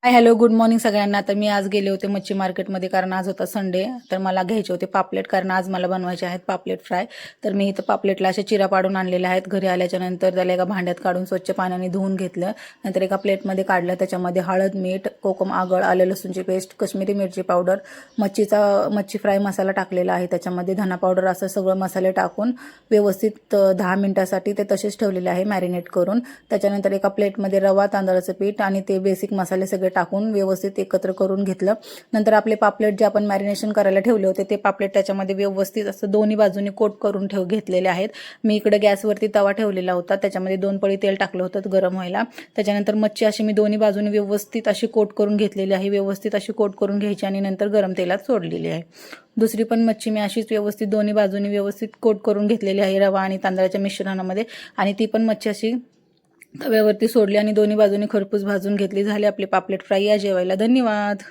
Hi hello good morning सगळ्यांना. तर मी आज गेले होते मच्छी मार्केटमध्ये कारण आज होता संडे. तर मला घ्यायचे होते पापलेट कारण आज मला बनवायचे आहेत पापलेट फ्राय. तर मी इथं पापलेटला असे चिरा पाडून आणलेले आहेत. घरी आल्याच्या नंतर त्याला एका भांड्यात काढून स्वच्छ पाण्याने धुवून घेतलं. नंतर एका प्लेटमध्ये काढलं. त्याच्यामध्ये हळद, मीठ, कोकम, आगळ, आलं लसूणची पेस्ट, कश्मीरी मिरची पावडर, मच्छी फ्राय मसाला टाकलेला आहे. त्याच्यामध्ये धना पावडर असं सगळं मसाले टाकून व्यवस्थित 10 मिनिटासाठी ते तसेच ठेवलेले आहे मॅरिनेट करून. त्याच्यानंतर एका प्लेटमध्ये रवा, तांदळाचं पीठ आणि ते बेसिक मसाले सगळे टाकून व्यवस्थित एकत्र करून घेतलं. नंतर आपले पापलेट जे आपण मॅरिनेशन करायला ठेवले होते ते पापलेट त्याच्यामध्ये व्यवस्थित असं दोन्ही बाजूनी कोट करून घेतलेले आहेत. मी इकडे गॅसवरती तवा ठेवलेला होता. त्याच्यामध्ये 2 पळी तेल टाकलं होतं गरम व्हायला. त्याच्यानंतर मच्छी अशी मी दोन्ही बाजूनी व्यवस्थित अशी कोट करून घेतलेली आहे. व्यवस्थित अशी कोट करून घ्यायची आणि नंतर गरम तेलात सोडलेली आहे. दुसरी पण मच्छी मी अशीच व्यवस्थित दोन्ही बाजूनी व्यवस्थित कोट करून घेतलेली आहे रवा आणि तांदळाच्या मिश्रणामध्ये. आणि ती पण मच्छी अशी तव्यावरती सोडली आणि दोन्ही बाजूनी खरपूस भाजून घेतली. झाली आपली पापलेट फ्राय. या जेवायला. धन्यवाद.